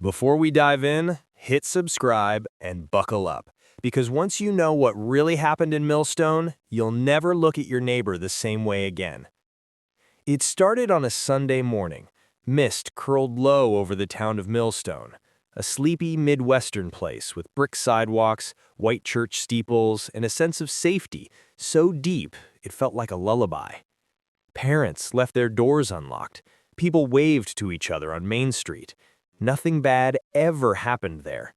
Before we dive in, hit subscribe and buckle up, because once you know what really happened in Millstone, you'll never look at your neighbor the same way again. It started on a Sunday morning. Mist curled low over the town of Millstone, a sleepy Midwestern place with brick sidewalks, white church steeples, and a sense of safety so deep it felt like a lullaby. Parents left their doors unlocked. People waved to each other on Main Street. Nothing bad ever happened there,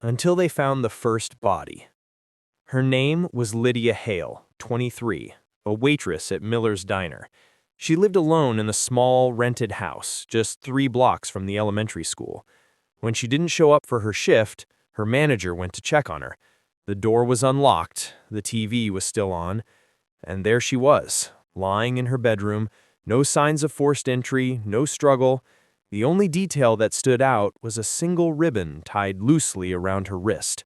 until they found the first body. Her name was Lydia Hale, 23, a waitress at Miller's Diner. She lived alone in a small, rented house, just 3 blocks from the elementary school. When she didn't show up for her shift, her manager went to check on her. The door was unlocked, the TV was still on, and there she was, lying in her bedroom, no signs of forced entry, no struggle. The only detail that stood out was a single ribbon tied loosely around her wrist.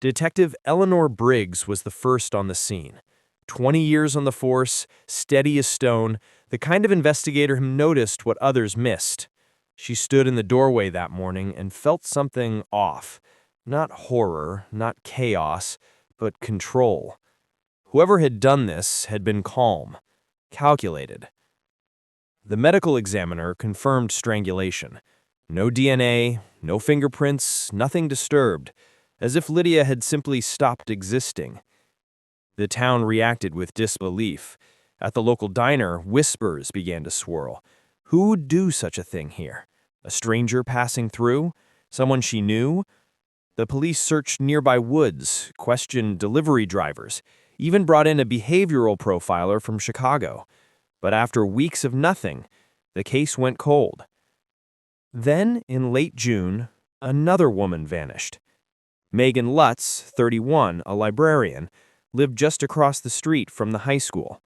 Detective Eleanor Briggs was the first on the scene. 20 years on the force, steady as stone, the kind of investigator who noticed what others missed. She stood in the doorway that morning and felt something off. Not horror, not chaos, but control. Whoever had done this had been calm, calculated. The medical examiner confirmed strangulation. No DNA, no fingerprints, nothing disturbed, as if Lydia had simply stopped existing. The town reacted with disbelief. At the local diner, whispers began to swirl. Who would do such a thing here? A stranger passing through? Someone she knew? The police searched nearby woods, questioned delivery drivers, even brought in a behavioral profiler from Chicago. But after weeks of nothing, the case went cold. Then, in late June, another woman vanished. Megan Lutz, 31, a librarian, lived just across the street from the high school.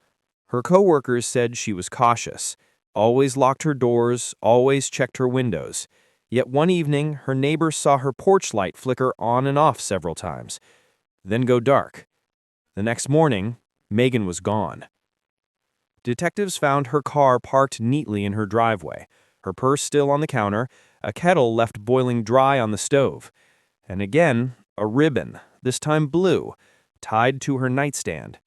Her coworkers said she was cautious, always locked her doors, always checked her windows. Yet one evening, her neighbors saw her porch light flicker on and off several times, then go dark. The next morning, Megan was gone. Detectives found her car parked neatly in her driveway, her purse still on the counter, a kettle left boiling dry on the stove, and again, a ribbon, this time blue, tied to her nightstand.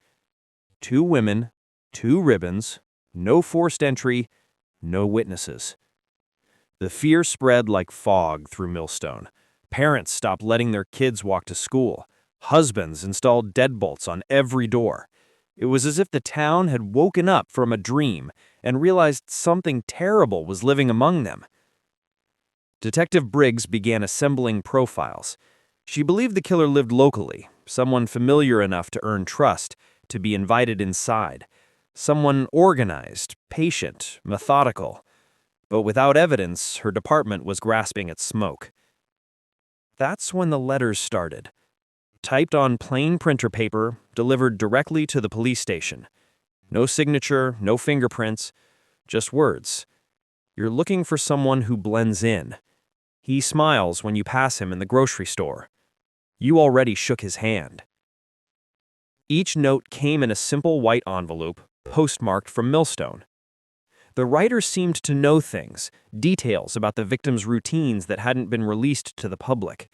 2 women, 2 ribbons, no forced entry, no witnesses. The fear spread like fog through Millstone. Parents stopped letting their kids walk to school. Husbands installed deadbolts on every door. It was as if the town had woken up from a dream and realized something terrible was living among them. Detective Briggs began assembling profiles. She believed the killer lived locally, someone familiar enough to earn trust, to be invited inside. Someone organized, patient, methodical. But without evidence, her department was grasping at smoke. That's when the letters started. Typed on plain printer paper, delivered directly to the police station. No signature, no fingerprints, just words. You're looking for someone who blends in. He smiles when you pass him in the grocery store. You already shook his hand. Each note came in a simple white envelope, postmarked from Millstone. The writer seemed to know things, details about the victim's routines that hadn't been released to the public.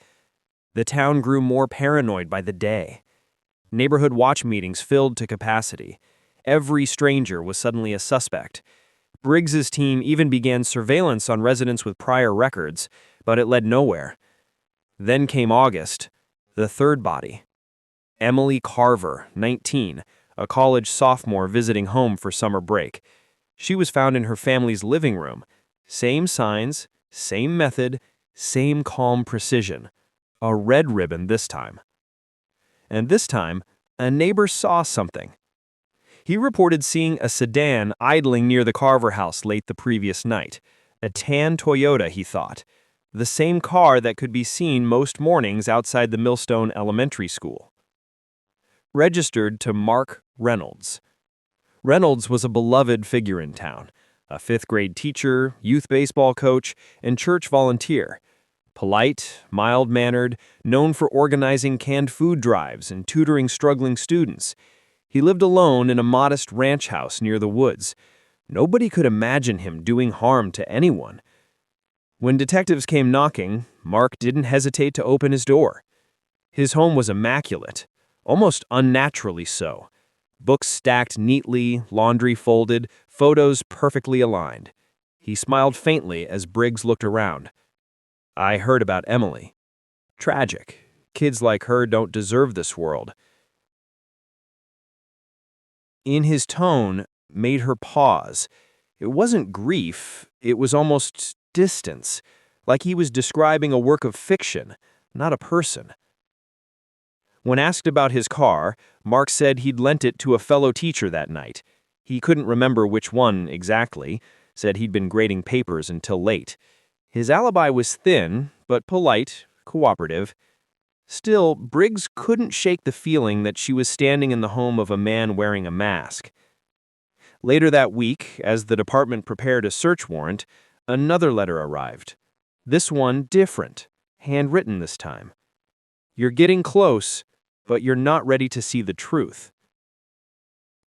The town grew more paranoid by the day. Neighborhood watch meetings filled to capacity. Every stranger was suddenly a suspect. Briggs's team even began surveillance on residents with prior records, but it led nowhere. Then came August, the third body. Emily Carver, 19, a college sophomore visiting home for summer break. She was found in her family's living room. Same signs, same method, same calm precision. A red ribbon this time. And this time, a neighbor saw something. He reported seeing a sedan idling near the Carver house late the previous night. A tan Toyota, he thought. The same car that could be seen most mornings outside the Millstone Elementary School. Registered to Mark Reynolds. Reynolds was a beloved figure in town. A 5th-grade teacher, youth baseball coach, and church volunteer. Polite, mild-mannered, known for organizing canned food drives and tutoring struggling students. He lived alone in a modest ranch house near the woods. Nobody could imagine him doing harm to anyone. When detectives came knocking, Mark didn't hesitate to open his door. His home was immaculate, almost unnaturally so. Books stacked neatly, laundry folded, photos perfectly aligned. He smiled faintly as Briggs looked around. "I heard about Emily. Tragic. Kids like her don't deserve this world." In his tone made her pause. It wasn't grief, it was almost distance, like he was describing a work of fiction, not a person. When asked about his car, Mark said he'd lent it to a fellow teacher that night. He couldn't remember which one exactly, said he'd been grading papers until late. His alibi was thin, but polite, cooperative. Still, Briggs couldn't shake the feeling that she was standing in the home of a man wearing a mask. Later that week, as the department prepared a search warrant, another letter arrived. This one different, handwritten this time. "You're getting close, but you're not ready to see the truth."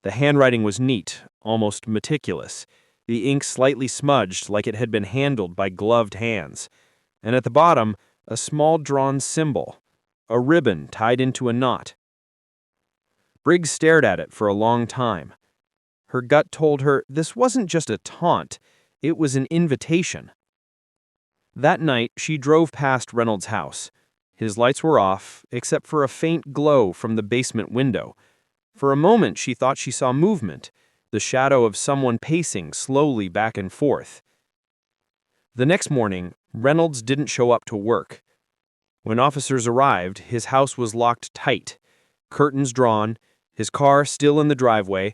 The handwriting was neat, almost meticulous, the ink slightly smudged like it had been handled by gloved hands, and at the bottom, a small drawn symbol, a ribbon tied into a knot. Briggs stared at it for a long time. Her gut told her this wasn't just a taunt, it was an invitation. That night, she drove past Reynolds' house. His lights were off, except for a faint glow from the basement window. For a moment, she thought she saw movement, the shadow of someone pacing slowly back and forth. The next morning, Reynolds didn't show up to work. When officers arrived, his house was locked tight, curtains drawn, his car still in the driveway.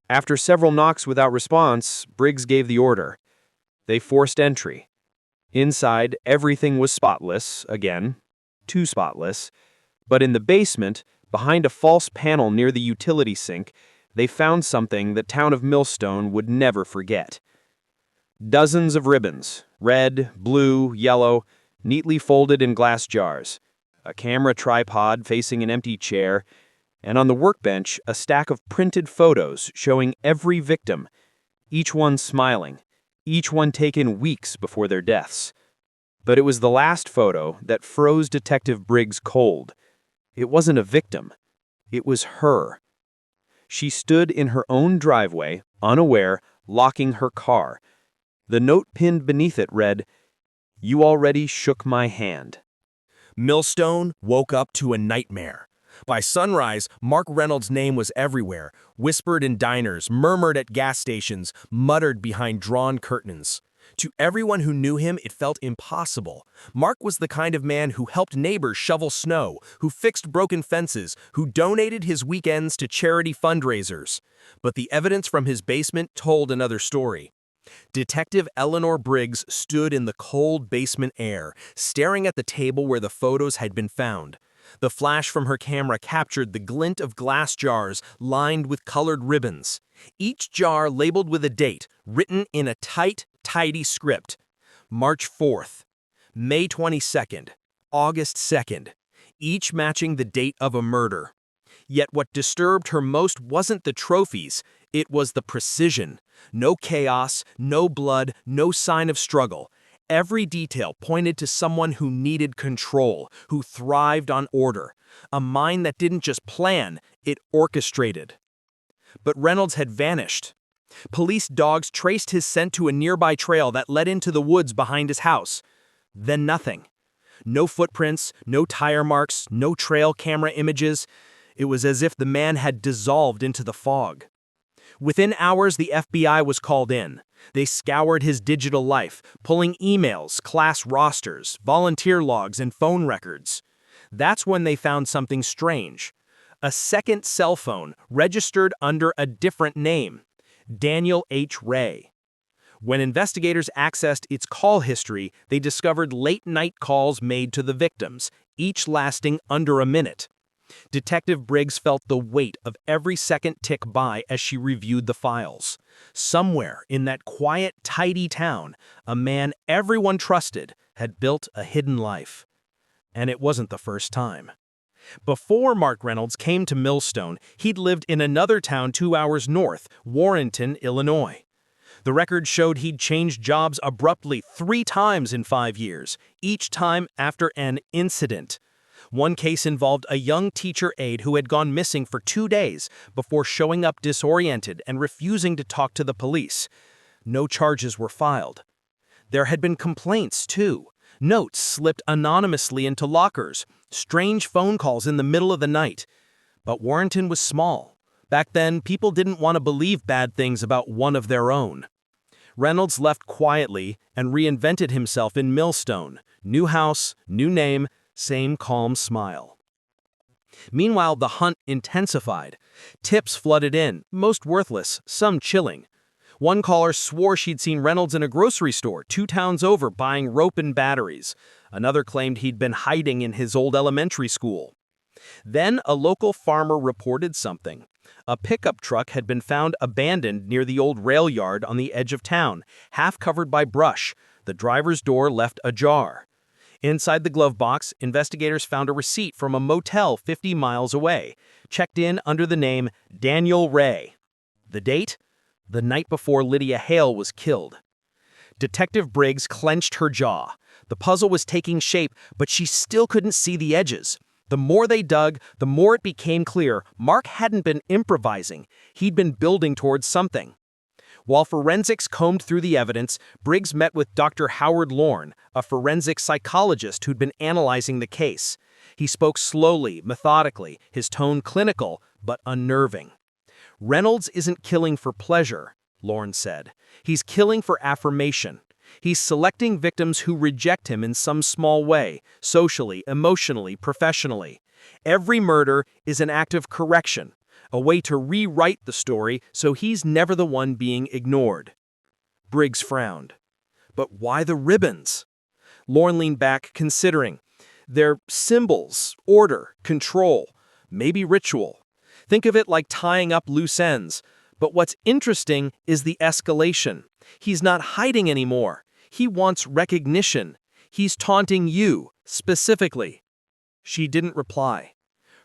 After several knocks without response, Briggs gave the order. They forced entry. Inside, everything was spotless, again, too spotless. But in the basement, behind a false panel near the utility sink, they found something the town of Millstone would never forget. Dozens of ribbons, red, blue, yellow, neatly folded in glass jars, a camera tripod facing an empty chair, and on the workbench, a stack of printed photos showing every victim, each one smiling, each one taken weeks before their deaths. But it was the last photo that froze Detective Briggs cold. It wasn't a victim. It was her. She stood in her own driveway, unaware, locking her car. The note pinned beneath it read, "You already shook my hand." Millstone woke up to a nightmare. By sunrise, Mark Reynolds' name was everywhere, whispered in diners, murmured at gas stations, muttered behind drawn curtains. To everyone who knew him, it felt impossible. Mark was the kind of man who helped neighbors shovel snow, who fixed broken fences, who donated his weekends to charity fundraisers. But the evidence from his basement told another story. Detective Eleanor Briggs stood in the cold basement air, staring at the table where the photos had been found. The flash from her camera captured the glint of glass jars lined with colored ribbons. Each jar labeled with a date, written in a tight, tidy script. March 4th, May 22nd, August 2nd, each matching the date of a murder. Yet what disturbed her most wasn't the trophies, it was the precision. No chaos, no blood, no sign of struggle. Every detail pointed to someone who needed control, who thrived on order. A mind that didn't just plan, it orchestrated. But Reynolds had vanished. Police dogs traced his scent to a nearby trail that led into the woods behind his house. Then nothing. No footprints, no tire marks, no trail camera images. It was as if the man had dissolved into the fog. Within hours, the FBI was called in. They scoured his digital life, pulling emails, class rosters, volunteer logs, and phone records. That's when they found something strange. A second cell phone registered under a different name, Daniel H. Ray. When investigators accessed its call history, they discovered late-night calls made to the victims, each lasting under a minute. Detective Briggs felt the weight of every second tick by as she reviewed the files. Somewhere in that quiet, tidy town, a man everyone trusted had built a hidden life. And it wasn't the first time. Before Mark Reynolds came to Millstone, he'd lived in another town 2 hours north, Warrenton, Illinois. The record showed he'd changed jobs abruptly 3 times in 5 years, each time after an incident. One case involved a young teacher aide who had gone missing for 2 days before showing up disoriented and refusing to talk to the police. No charges were filed. There had been complaints, too. Notes slipped anonymously into lockers, strange phone calls in the middle of the night. But Warrenton was small. Back then, people didn't want to believe bad things about one of their own. Reynolds left quietly and reinvented himself in Millstone. New house, new name, same calm smile. Meanwhile, the hunt intensified. Tips flooded in, most worthless, some chilling. One caller swore she'd seen Reynolds in a grocery store 2 towns over buying rope and batteries. Another claimed he'd been hiding in his old elementary school. Then a local farmer reported something. A pickup truck had been found abandoned near the old rail yard on the edge of town, half covered by brush, the driver's door left ajar. Inside the glove box, investigators found a receipt from a motel 50 miles away, checked in under the name Daniel Ray. The date? The night before Lydia Hale was killed. Detective Briggs clenched her jaw. The puzzle was taking shape, but she still couldn't see the edges. The more they dug, the more it became clear Mark hadn't been improvising. He'd been building towards something. While forensics combed through the evidence, Briggs met with Dr. Howard Lorne, a forensic psychologist who'd been analyzing the case. He spoke slowly, methodically, his tone clinical, but unnerving. Reynolds isn't killing for pleasure, Lorne said. He's killing for affirmation. He's selecting victims who reject him in some small way, socially, emotionally, professionally. Every murder is an act of correction, a way to rewrite the story so he's never the one being ignored. Briggs frowned. But why the ribbons? Lorne leaned back, considering. They're symbols, order, control, maybe ritual. Think of it like tying up loose ends. But what's interesting is the escalation. He's not hiding anymore. He wants recognition. He's taunting you, specifically. She didn't reply.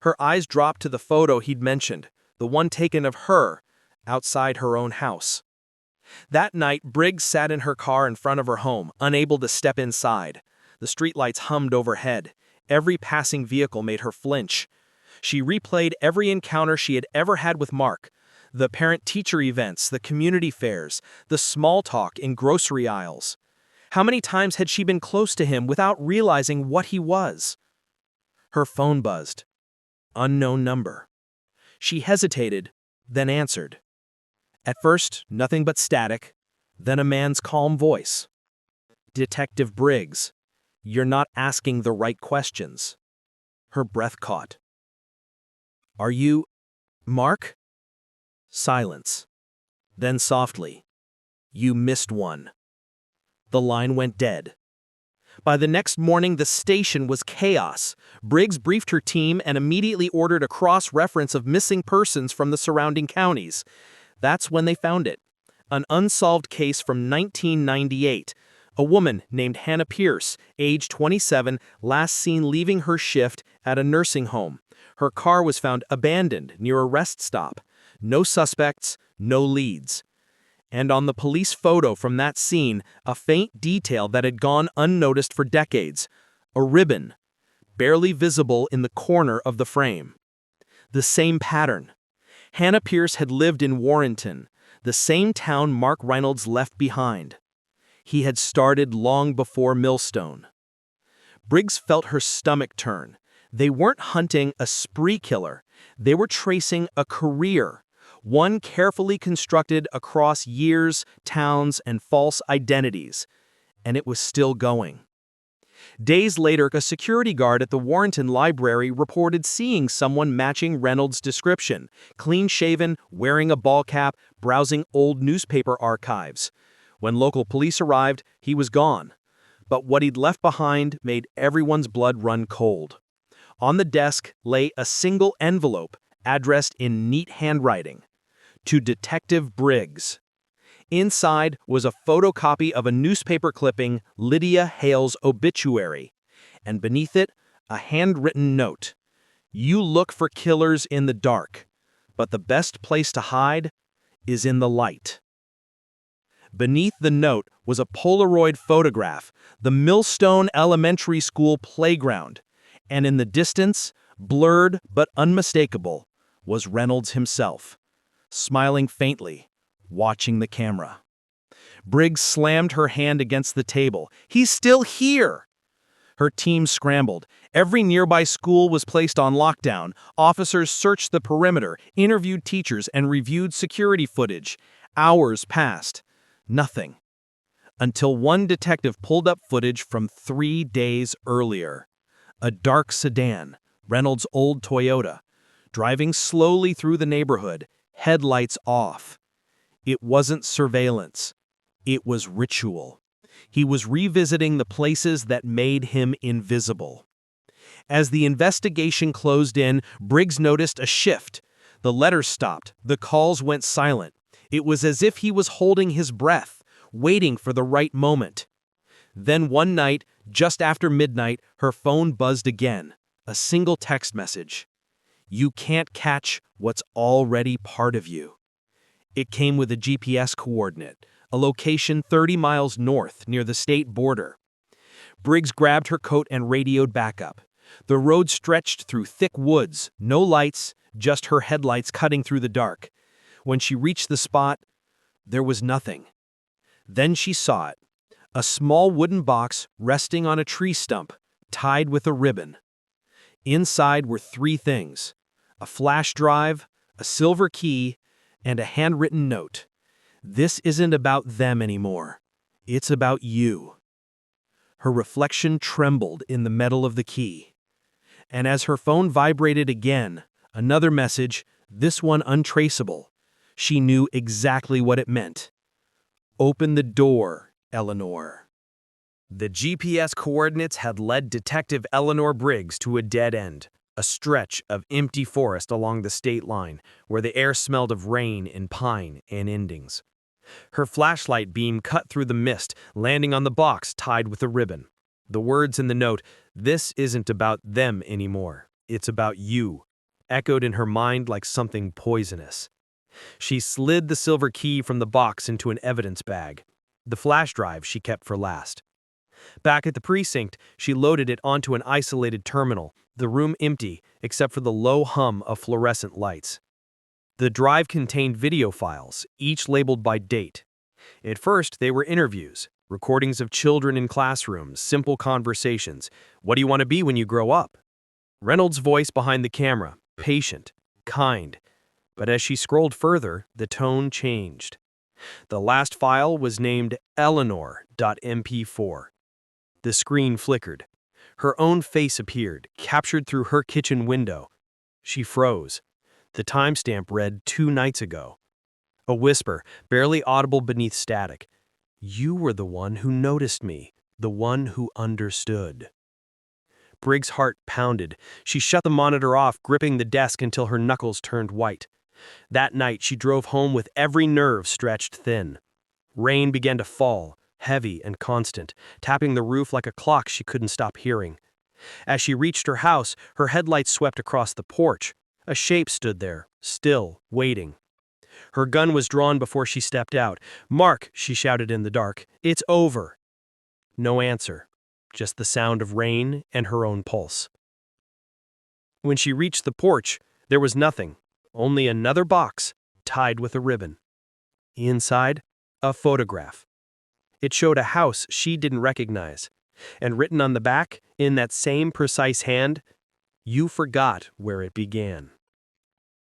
Her eyes dropped to the photo he'd mentioned, the one taken of her, outside her own house. That night, Briggs sat in her car in front of her home, unable to step inside. The streetlights hummed overhead. Every passing vehicle made her flinch. She replayed every encounter she had ever had with Mark. The parent-teacher events, the community fairs, the small talk in grocery aisles. How many times had she been close to him without realizing what he was? Her phone buzzed. Unknown number. She hesitated, then answered. At first, nothing but static, then a man's calm voice. Detective Briggs, you're not asking the right questions. Her breath caught. Are you Mark? Silence. Then softly, you missed one. The line went dead. By the next morning, the station was chaos. Briggs briefed her team and immediately ordered a cross-reference of missing persons from the surrounding counties. That's when they found it. An unsolved case from 1998. A woman named Hannah Pierce, age 27, last seen leaving her shift at a nursing home. Her car was found abandoned near a rest stop. No suspects, no leads. And on the police photo from that scene, a faint detail that had gone unnoticed for decades. A ribbon, barely visible in the corner of the frame. The same pattern. Hannah Pierce had lived in Warrenton, the same town Mark Reynolds left behind. He had started long before Millstone. Briggs felt her stomach turn. They weren't hunting a spree killer. They were tracing a career. One carefully constructed across years, towns, and false identities. And it was still going. Days later, a security guard at the Warrenton Library reported seeing someone matching Reynolds' description, clean-shaven, wearing a ball cap, browsing old newspaper archives. When local police arrived, he was gone. But what he'd left behind made everyone's blood run cold. On the desk lay a single envelope, addressed in neat handwriting. To Detective Briggs. Inside was a photocopy of a newspaper clipping, Lydia Hale's obituary, and beneath it, a handwritten note. You look for killers in the dark, but the best place to hide is in the light. Beneath the note was a Polaroid photograph, the Millstone Elementary School playground, and in the distance, blurred but unmistakable, was Reynolds himself, smiling faintly, watching the camera. Briggs slammed her hand against the table. "He's still here!" Her team scrambled. Every nearby school was placed on lockdown. Officers searched the perimeter, interviewed teachers, and reviewed security footage. Hours passed. Nothing. Until one detective pulled up footage from 3 days earlier. A dark sedan, Reynolds' old Toyota, driving slowly through the neighborhood, headlights off. It wasn't surveillance. It was ritual. He was revisiting the places that made him invisible. As the investigation closed in, Briggs noticed a shift. The letters stopped. The calls went silent. It was as if he was holding his breath, waiting for the right moment. Then one night, just after midnight, her phone buzzed again. A single text message. "You can't catch what's already part of you." It came with a GPS coordinate, a location 30 miles north near the state border. Briggs grabbed her coat and radioed backup. The road stretched through thick woods, no lights, just her headlights cutting through the dark. When she reached the spot, there was nothing. Then she saw it. A small wooden box resting on a tree stump, tied with a ribbon. Inside were 3 things: a flash drive, a silver key, and a handwritten note. "This isn't about them anymore. It's about you." Her reflection trembled in the metal of the key. And as her phone vibrated again, another message, this one untraceable. She knew exactly what it meant. "Open the door, Eleanor." The GPS coordinates had led Detective Eleanor Briggs to a dead end, a stretch of empty forest along the state line, where the air smelled of rain and pine and endings. Her flashlight beam cut through the mist, landing on the box tied with a ribbon. The words in the note, "This isn't about them anymore. It's about you," echoed in her mind like something poisonous. She slid the silver key from the box into an evidence bag. The flash drive she kept for last. Back at the precinct, she loaded it onto an isolated terminal, the room empty except for the low hum of fluorescent lights. The drive contained video files, each labeled by date. At first, they were interviews, recordings of children in classrooms, simple conversations. "What do you want to be when you grow up?" Reynolds' voice behind the camera, patient, kind. But as she scrolled further, the tone changed. The last file was named Eleanor.mp4. The screen flickered. Her own face appeared, captured through her kitchen window. She froze. The timestamp read 2 nights ago. A whisper, barely audible beneath static. "You were the one who noticed me, the one who understood." Briggs' heart pounded. She shut the monitor off, gripping the desk until her knuckles turned white. That night, she drove home with every nerve stretched thin. Rain began to fall, heavy and constant, tapping the roof like a clock she couldn't stop hearing. As she reached her house, her headlights swept across the porch. A shape stood there, still, waiting. Her gun was drawn before she stepped out. "Mark," she shouted in the dark, "it's over." No answer, just the sound of rain and her own pulse. When she reached the porch, there was nothing, only another box, tied with a ribbon. Inside, a photograph. It showed a house she didn't recognize, and written on the back, in that same precise hand, "You forgot where it began."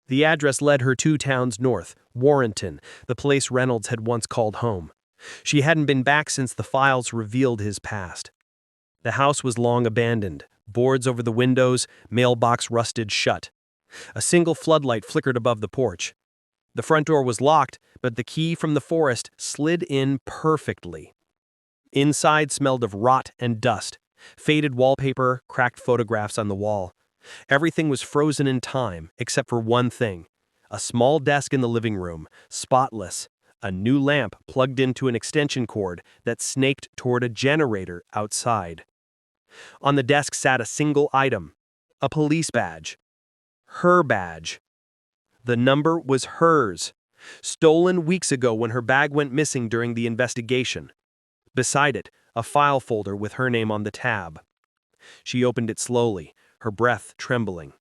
The address led her 2 towns north, Warrenton, the place Reynolds had once called home. She hadn't been back since the files revealed his past. The house was long abandoned, boards over the windows, mailbox rusted shut. A single floodlight flickered above the porch. The front door was locked, but the key from the forest slid in perfectly. Inside smelled of rot and dust, faded wallpaper, cracked photographs on the wall. Everything was frozen in time, except for one thing. A small desk in the living room, spotless, a new lamp plugged into an extension cord that snaked toward a generator outside. On the desk sat a single item, a police badge. Her badge. The number was hers. Stolen weeks ago when her bag went missing during the investigation. Beside it, a file folder with her name on the tab. She opened it slowly, her breath trembling.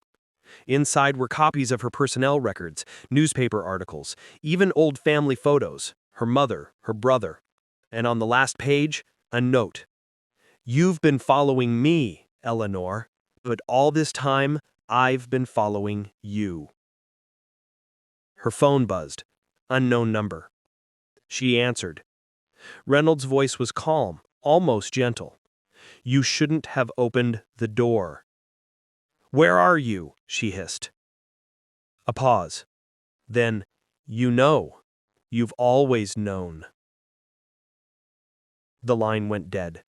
Inside were copies of her personnel records, newspaper articles, even old family photos, her mother, her brother. And on the last page, a note. "You've been following me, Eleanor, but all this time, I've been following you." Her phone buzzed. Unknown number. She answered. Reynolds' voice was calm, almost gentle. "You shouldn't have opened the door." "Where are you?" she hissed. A pause. Then, "You know. You've always known." The line went dead.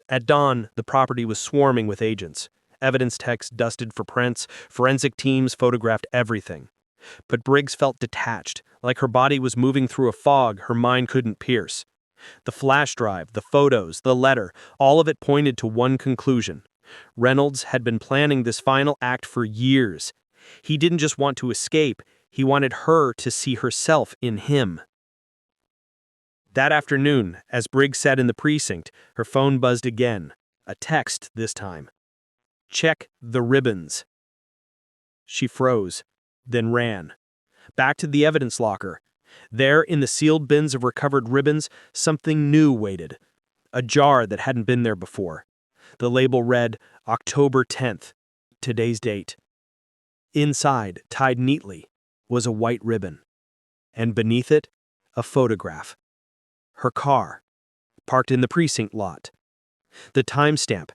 At dawn, the property was swarming with agents. Evidence techs dusted for prints, forensic teams photographed everything. But Briggs felt detached, like her body was moving through a fog her mind couldn't pierce. The flash drive, the photos, the letter, all of it pointed to one conclusion. Reynolds had been planning this final act for years. He didn't just want to escape, he wanted her to see herself in him. That afternoon, as Briggs sat in the precinct, her phone buzzed again. A text this time. "Check the ribbons." She froze, then ran. Back to the evidence locker. There, in the sealed bins of recovered ribbons, something new waited. A jar that hadn't been there before. The label read, October 10th, today's date. Inside, tied neatly, was a white ribbon. And beneath it, a photograph. Her car, parked in the precinct lot. The timestamp,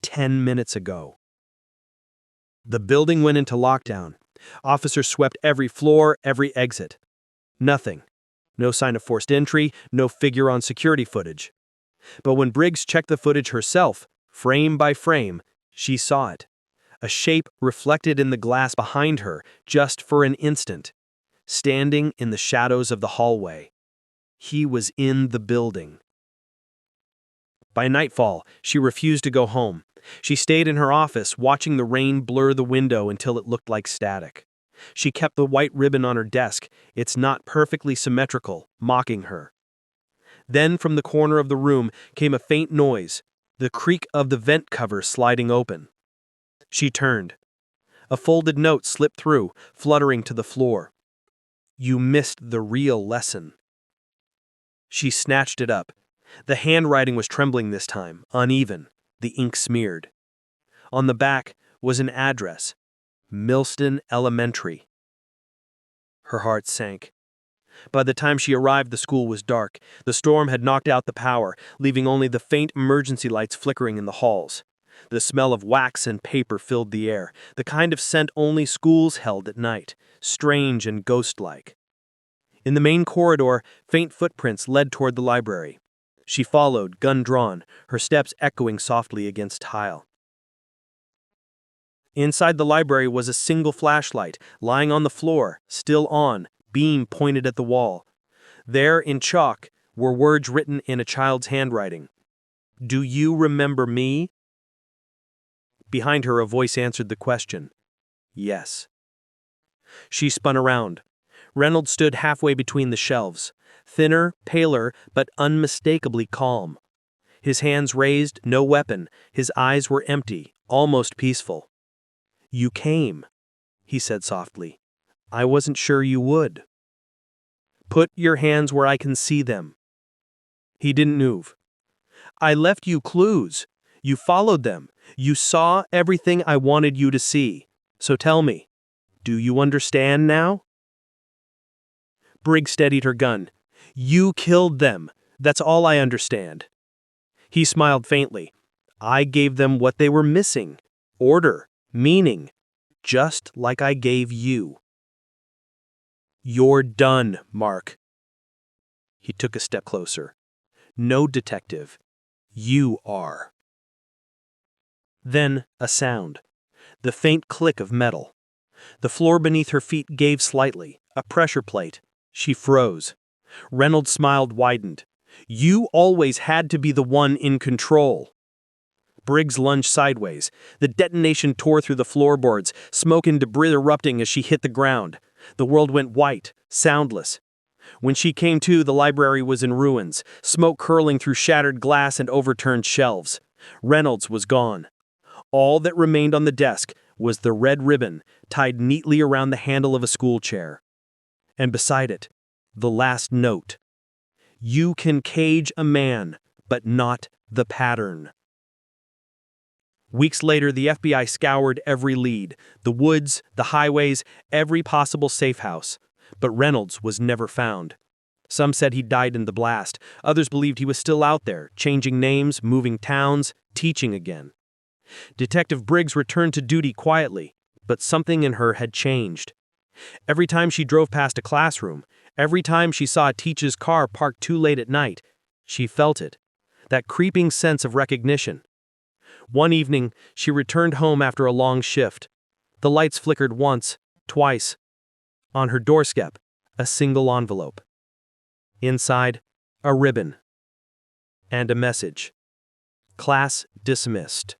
10 minutes ago. The building went into lockdown. Officers swept every floor, every exit. Nothing. No sign of forced entry, no figure on security footage. But when Briggs checked the footage herself, frame by frame, she saw it. A shape reflected in the glass behind her, just for an instant. Standing in the shadows of the hallway. He was in the building. By nightfall, she refused to go home. She stayed in her office, watching the rain blur the window until it looked like static. She kept the white ribbon on her desk, its knot perfectly symmetrical, mocking her. Then from the corner of the room came a faint noise, the creak of the vent cover sliding open. She turned. A folded note slipped through, fluttering to the floor. "You missed the real lesson." She snatched it up. The handwriting was trembling this time, uneven, the ink smeared. On the back was an address, Millston Elementary. Her heart sank. By the time she arrived, the school was dark. The storm had knocked out the power, leaving only the faint emergency lights flickering in the halls. The smell of wax and paper filled the air, the kind of scent only schools held at night, strange and ghost-like. In the main corridor, faint footprints led toward the library. She followed, gun drawn, her steps echoing softly against tile. Inside the library was a single flashlight, lying on the floor, still on, beam pointed at the wall. There, in chalk, were words written in a child's handwriting. "Do you remember me?" Behind her, a voice answered the question. Yes. She spun around. Reynolds stood halfway between the shelves, thinner, paler, but unmistakably calm. His hands raised, no weapon, his eyes were empty, almost peaceful. "You came," he said softly. "I wasn't sure you would." "Put your hands where I can see them." He didn't move. "I left you clues. You followed them. You saw everything I wanted you to see. So tell me, do you understand now?" Briggs steadied her gun. "You killed them. That's all I understand." He smiled faintly. "I gave them what they were missing. Order, meaning, just like I gave you." "You're done, Mark." He took a step closer. "No detective. You are." Then a sound. The faint click of metal. The floor beneath her feet gave slightly, a pressure plate. She froze. Reynolds' smile widened. "You always had to be the one in control." Briggs lunged sideways. The detonation tore through the floorboards, smoke and debris erupting as she hit the ground. The world went white, soundless. When she came to, the library was in ruins, smoke curling through shattered glass and overturned shelves. Reynolds was gone. All that remained on the desk was the red ribbon tied neatly around the handle of a school chair. And beside it, the last note. You can cage a man, but not the pattern. Weeks later, the FBI scoured every lead, the woods, the highways, every possible safe house. But Reynolds was never found. Some said he died in the blast. Others believed he was still out there, changing names, moving towns, teaching again. Detective Briggs returned to duty quietly, but something in her had changed. Every time she drove past a classroom, every time she saw a teacher's car parked too late at night, she felt it, that creeping sense of recognition. One evening, she returned home after a long shift. The lights flickered once, twice. On her doorstep, a single envelope. Inside, a ribbon. And a message. Class dismissed.